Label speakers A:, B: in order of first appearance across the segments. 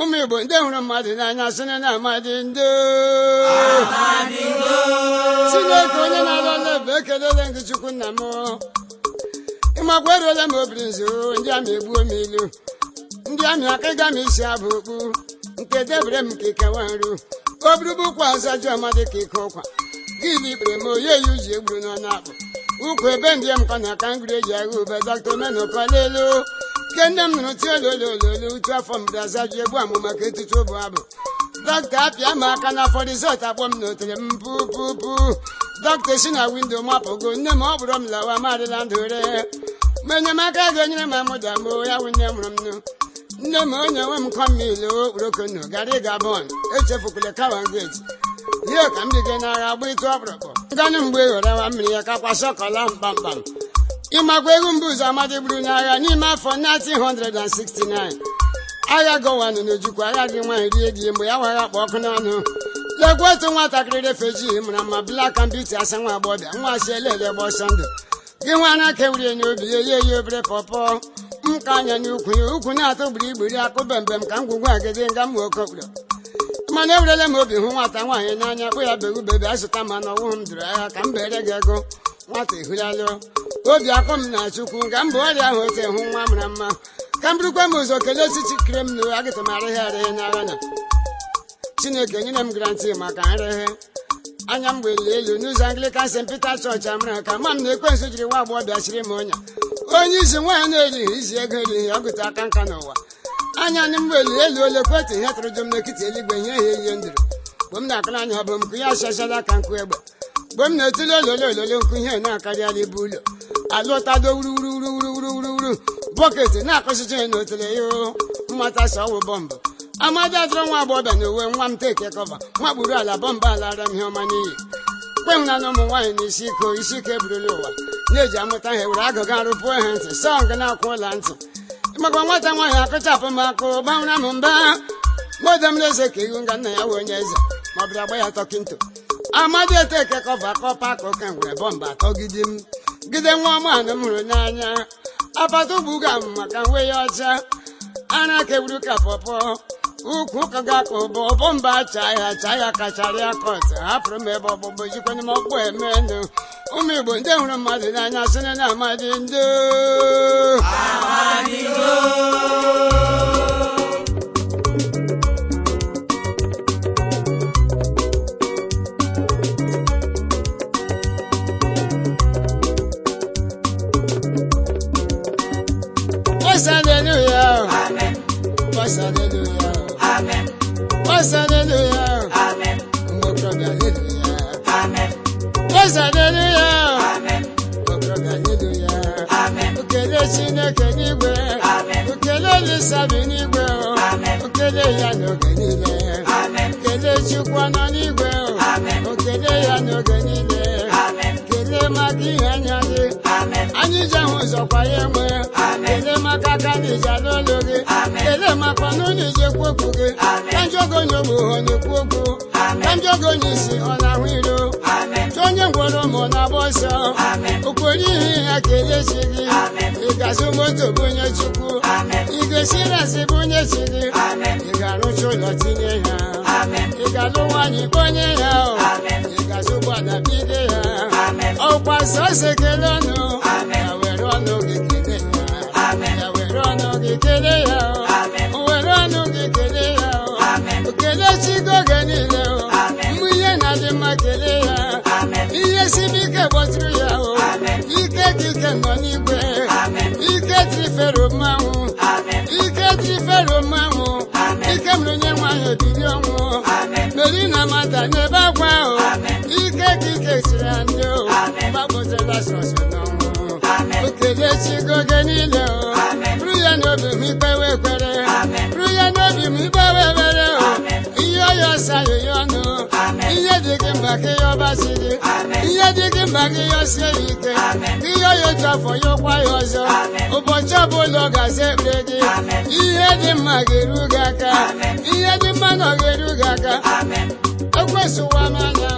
A: Umibo, they were Madina, Son and Madindo. Sinakon, I don't know, Becca, and Chukunamo. In my brother, I'm opening so, and Jammy Bumilu. Jammy Akagami Shabu, Kedebrem Kikawaru. Obrubu was a Jamadi Kikoka. Give me Bremo, you use your Bruno Napo. Ukwe bendiam kana kangre jagu be Dr. Meno Palelo kendam no tielo lo twa from Brazil jebu amumaketu to babo Dr. Apia makana for the sort abom no telem pu Dr. Sina window mapogo nem obrom la wa Maryland hore menya maka ganyere mamuda mo ya winem no nem onya wem kwamilo urokono gari gabon echefu kule kawangate here come the general boy to abroko ganim boy ora wa mri ya kakwa sokola mpam imagwegumbuza amade brunya ni ma for 1969 aya go wan no jukwa aya gi nwa ri mbo ya wa kpo okuna no legwetu nwata krede feji mra ma black and beauty asanwa aboda nwa selele bo sunday gi nwa na kewri ni obi ye obre popo mkanya ni ukwu na to bri akobembem ka ngwugwu agede ngam okokro mana ewrele m obi hụ nwata nwaanyị n'anya kpụ ya begu bebe azụta ma na ọwụ m dụrụ agha ka m bere gị ego nwata ehuralụ obi akọ m na chukwu ka m bụ ọrịa ahụ ote hụ nwa mara mma ka m bụrụkwa m ụzọ kelee osisi kire m na agịtụmarịghị arịghị n'agha na Chineke nyere m grantị maka nrịghị anya m gbeli elu n'ụzọ Anglican St. Peter Church amara ka ma m na ekwensu jiri nwa agbọghọ bịachiri m ọnya onye isi nwaanyị na-erighị izi ego erighị ọgụta aka nka n'ụwa anya ni mweli elu ole kwete ihe tụrụ jom n'ekiti eluigwe ihe nduru bom na akara anya bom ku ya shashala ka nku egbe bom na etile olole nku ihe na-akarịala ibu ụlọ alụtado wuru bọket na-akọchicha na otele yo mmata sa ọwụ bọmbụ amadi atụrụ nwa agbọbịa na uwe nwa m teke kọva nwa gburu ala bọmbụ alara m ihe ọma n'iyi kpem na ụmụ nwaanyị na isi ike eburula ụwa na-eji amụta ha were agụga arụpụ ha ntị sọọ nga na-akwụ ụla ntị maka nwata nwaanyị akụchapụ m aka ụbanwụra m mba modem na-eze ka ihu nga nna ya wee onye eze ma ọ bịara gba ya tọkịnto amadi eteke kọva kọpa aka ụka nwere bọmba atọgide m gide nwa ọmanụ m hụrụ n'anya apata ugbuga m maka nwe ya ọcha ara keburu ka pọpọ ukwu ka ga-akọ ụbọ bọmba cha ya kachara ya kọt hapụrụ m ebe ọgbụgbọ jikwanye m ọgbụ emenụ ụmụ Igbo ndị hụrụ mmadụ n'anya sịrị na amadi ndo hallelujah amen hallelujah amen hallelujah amen hallelujah amen hallelujah amen hallelujah amen ukele Chineke n'igwe amen ukele Olisa bi n'igwe amen ukele ya n'oge niile amen ukele Chukwu nọ n'igwe amen ukele ya n'oge niile amen kele maka ihe anya gị amen anyị ji ahụ ụzọkwa ya enwe kele maka aka n'ija n'olu gị kele maka ọnụ n'ije ekwu okwu gị ka njọgo onye ogbu ọ na-ekwu okwu ka njọgo onye isi ọ na-ahụ iro chọ onye ngwọrọ ma ọ na-agba ọsọ okwere ihe ya kele chi gị ị ga-azụ moto bụ onye Chukwu ị ga-esi rasị bụ onye chi gị ị ga-arụcha ụlọ tinye ya ị ga-alụ nwaanyị kpọnye ya ị ga-azụ ụgbọala bido ya ọkwa sọsọ ekele ọnụ ya were ọnụ gị kele ya were ọnụ gị kele ya were ọnụ gị kele ya okele chigo oge niile mgbe ihe na-adị mma kele ya ihe siri ike gbọtụrụ ya ike ka ike nọ n'igwe ike tirifere mmanwụ ike tirifere mmanwụ ike mere onye nwaanyị obiri ọnwụ meri na mata n'ebe akwa ahụ ike ka ike siri ya ndị gbapụtara sọsọ n'ọnwụ okele chigo oge niile bụrụ ya n'obi m ikpewe ekwere bụrụ ya n'obi m ikpewe ebere ihe ọya ọsa ya ọnụ ihe dị gị mba ka ihe ọbasi gị ihe dị gị mba ka ihe ọsie ya ike ihe ọya otu afọ ya ụkwa ya ọzọ ụbọchị ọbụla ọ ga-aza ekpere gị ihe dị mma ga-eru gị aka ihe dị mma na ọ ga-eru gị aka ekwensu ụwa m anya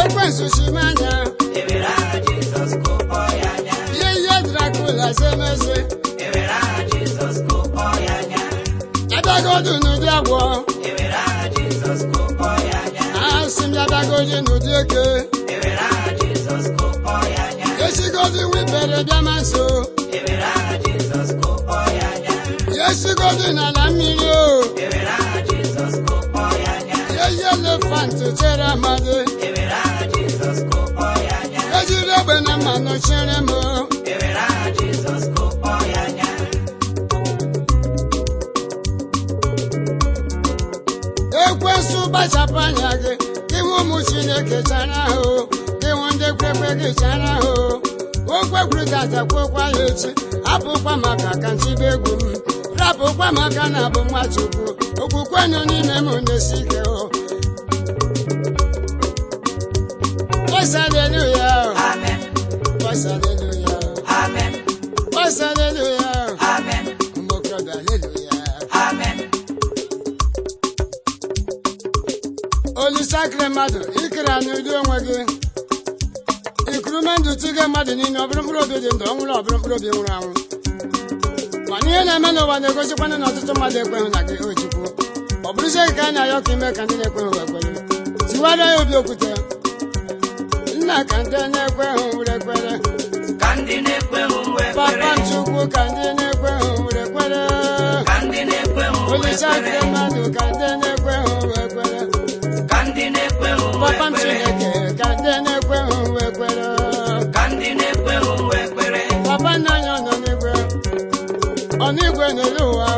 A: ekwensu si m anya ihe Dracula zemeze bịagodu n'ụdị agwọ asị m ya bịagodu n'ụdị eke esigodu wibere bịa ma nso esigodu n'ala mmiri o eyi elefant chere amadị ejiri egbe na mmanụ chere m ekwensu gbachapụ anya gị ịhụ ụmụ Chineke chara ahụ ịhụ ndị kwekwe gị chara ahụ okwekwuru ga-azakwokwa ya echi apụkwa maka ka nchibe egwu m rapụkwa maka na abụ nwa Chukwu okwukwe nọ n'ime m na-esi ike Voice hallelujah. Amen. Voice hallelujah. Amen. Voice hallelujah. Amen. Mokroda hallelujah. Amen. Olisakre mmadụ ikere n'ụdị onwe gị ikurume ndụ tige mmadụ niile ọ bụrụ mkpụrụ obi dị ndụ ọ nwụrụ ọ bụrụ mkpụrụ obi nwụrụ anwụ mana ihe na-eme n'ụwa na-egosikwana na ọtụtụ mmadụ ekweghị na gị o Chukwu ọ bụrụzie gị ka a na-ayọ ka ime ka ndị na-ekweghị wee kwere tiwara ya obi okwute nna ka ndị na-ekweghị were kwere papa m Chukwu ka ndị na-ekweghị were kwere Olisakre mmadụ ka ndị na-ekweghị wee kwere papa m Chineke ka ndị na-ekweghị wee kwere papa nna anyị ọ nọ n'igwe n'elu ụwa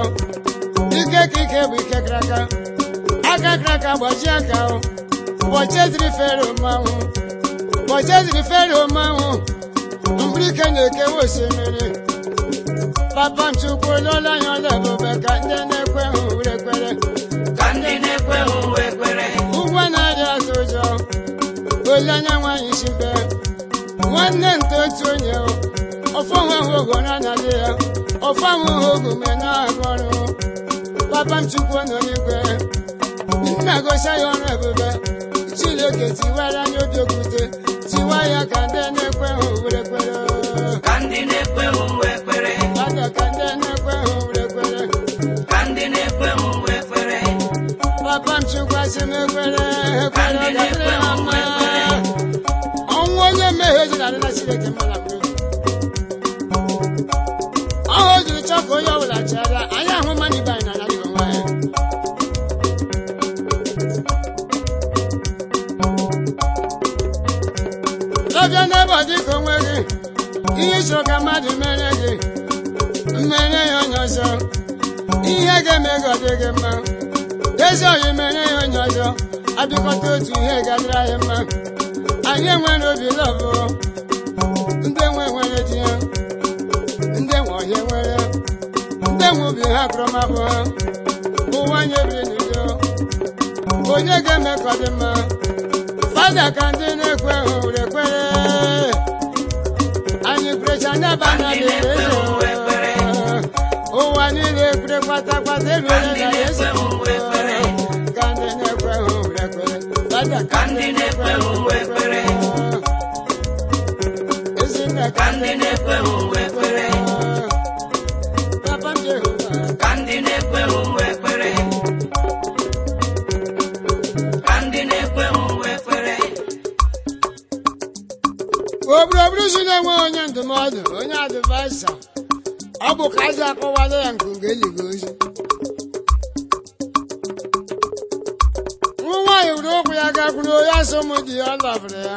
A: ike ka ike bụ ike kraka aka kraka gbajie aka ụbọchị eziri Fero mmanwụ ụbọchị eziri Fero mmanwụ mkpụrụ ike na-ekewa osimiri papa m Chukwu n'ụlọ anyị ọla ebube ka ndị na-ekweghị were kwere ụgwọ na-arịa atụ ụjọ ole anya nwaanyị chibe nwanne nta otu onye ofe onwe ha ogo na-anaghị ya ofe ahụhụ ogu me na-arụ ọrụ papa m Chukwu nọ n'igwe nna gosi ya ọrụ ebube Chineke tiwara anya obi okwute tiwa ya ka ndị na-ekweghị were kwere ka ndị na-ekweghị were kwere papa m Chukwu asị m ekwere ekwere ha mma ọnwụ onye mmehie ji na-adị na Chineke mara ọhụ o jiri chọọ ka onye ọbụla chara anyị ahụ mmanụ ibe anyị na-anaghị onwe anyị ọbịa n'ebe ọ dị ka onwe gị ihe chọrọ ka mmadụ mere gị mmere ya onye ọzọ ihe ga-eme gị ọ dị gị mma ezi oyi mere ya onye ọzọ abịakọta otu ihe ga-adịrị anyị mma anyị enwere obi lọbụ ndị nwere di ya ndị nwe ọhịa nwere ndị nwe obi ha akụrụmabụ ha ụwa anyị ebiri n'udo onye ga-eme ka ọ dị mma fada ka ndị na-ekweghị were kwere anyị kwerecha n'aba na eze ụwa niile ekwere kwata eruole na eze ka ndị na-ekweghị were kwere fada ka ndị na-ekweghị were kwere ezinne ka ndị na-ekweghị were kwere papa m Jehova ka ndị na-ekweghị were kwere obodo si na-enwe onye ndụmọdụ onye advaịsa ọ bụ ka aja akọwala ya nke eligo ozi nwa nwaanyị were okwu ya gakwuru onye asọmụ di ya ọ lọbụrụ ya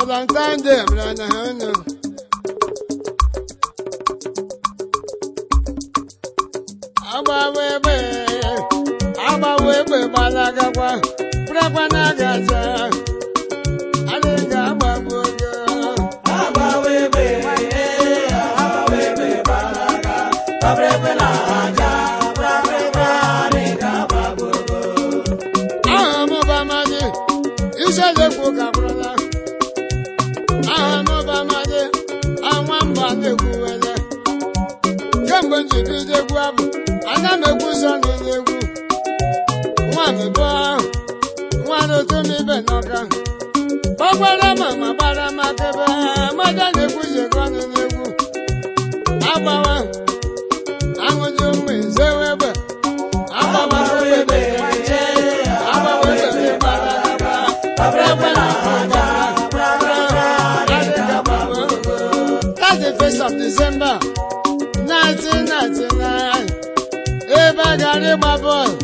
A: Valentine Day mere na ha ọnụ agbawa egbe gbalagakwa pụrakwa na agaja kemgbe njibido egwu abụ ana m egwu ụzọ n'egwu nwa m bụ nwa n'otomibe n'ọka ọ gwara ma gbara makebe mmadụ na-egwu jekọ ọnụ n'egwu agbawa aṅụji ụmụ 1999 ebe a gara ịgba bọọlụ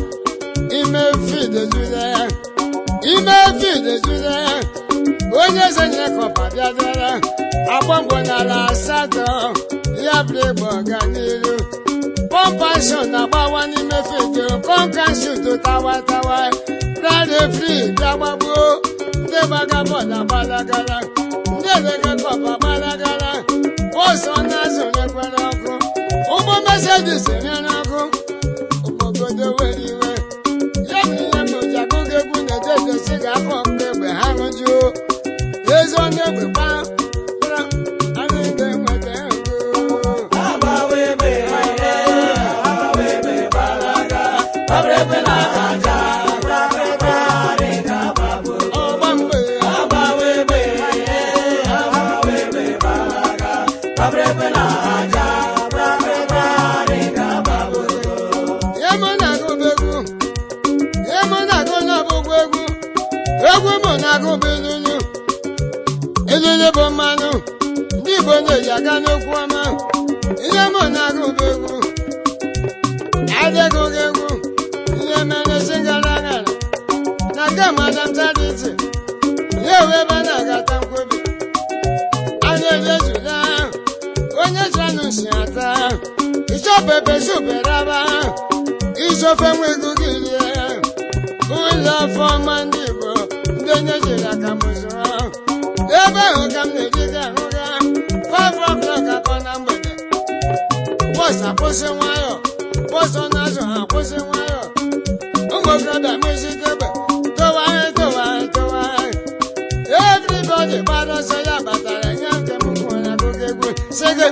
A: ime field ejule onye eze nyere kọpa bịadara agba mbọ n'ala asatọ ya bụrụ ịgba ọganiru pọmpashọn na-agbawa n'ime field kọnkanshut tawa brade fri bịa gbagbuo ndị gbaga bọọlụ agbalagara ndị elege kọpa gbalagara bọọsụ ọ na-azụrụ ekwere ọkụ ụgbọ Mercedes nyere ọkụ obodo were iwe ya bụ ihe m ji agụgụ egwu na-ejedosi ga-akọ mgbe egbe ha ṅụjuo ezi onye egbe gbaa anyị ga-enweta ego ọgba mgbe egwu mụ na-agụ bụ ilulu bụ mmanụ ndị Igbo na-eji aga n'okwu ọma ihe mụ na-agụ bụ egwu adịgụghị egwu ihe mere si gara gara na nke Madam Charity ya ewe ebe na-agata nkwobi anya ejezula onye chanụ si ata ichopepe superaba ichofe nwego gị rie ụlọ ọfọma ndị Igbo ndị onye jiri aka m zụọ ebe ahụ ka m na-ejiga ahụga 5 o'clock akọ na mgbede bọs akwụsị nwayọ bọs ọ na-azụ ha akwụsị nwayọ ụmụ okorobịa mezitebe towagharị everybody gbara ọsọ ya batara nye nke m kwụrụ na akụkọ egwu sị gị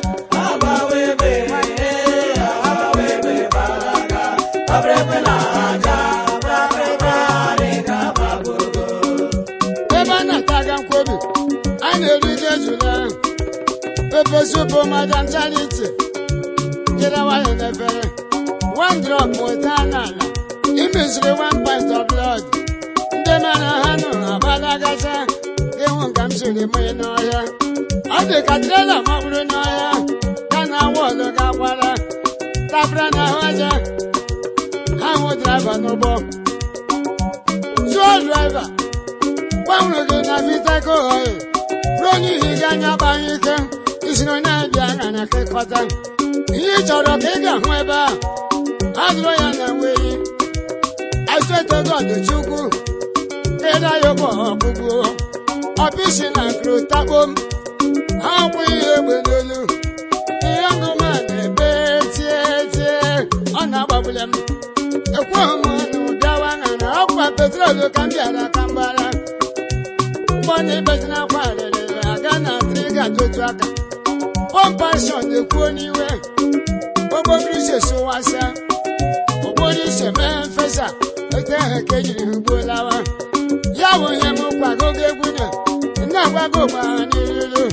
A: ebe a na-ataga nkwobi a na-erige ejula pepe supu Madam Charity jere nwayọ n'efere 1 drop weta n'ala imeziri 1 pint of blood ndị mere ha nụ agbalagacha ịhụ nka m siri mụnye n'ọhịa ọ dị ka trela makpụrụ n'ọhịa ka na wọlụ ga-agbara tapụra n'ahụ aja ha hụ draiva n'ụgbọ zụọ draiva gbanwere gị na Vitaco oil ruo n'ihi gị anya gbanye ike isiri onye abịa anya na kekọta ihe ị chọrọ ka ị ga-ahụ ebe a adụrụ ya na nweyi Chukwu keda ya ụgbọ ọkpụgbu ọbịshi na krotakpom ha kwụ ihe egbe n'elu ihe ngụma na-ebe tie ọ na-agbagbule m ekweghị m ọnụ bịawa na na ọkwa petrolu ka m bịara ka mgbara mgbọ na ibejina akwa rere aga na triga otu aka pọmpashọn ekwuo n'iwe okpokoro ise sụwasa okporo ise mee mfesa ete ha ka ejiri ha ugbo lawa ya bụ ihe m kwagogo egwu na na-agwago gbara n'iruru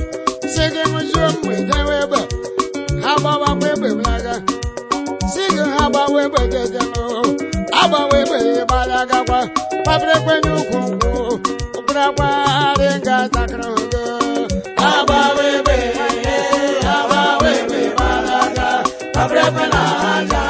A: si gị mụzuo mgbede egbe ha gbawakwa egbe blaga si gị ha gbawa egbe dedem agbawa egbe gbalagakwa kpabirekwe n'ukwu nkwụ ụkpụrụakwarị nga takara ogo agbawa egbe gbalaga kpabirekwe na aja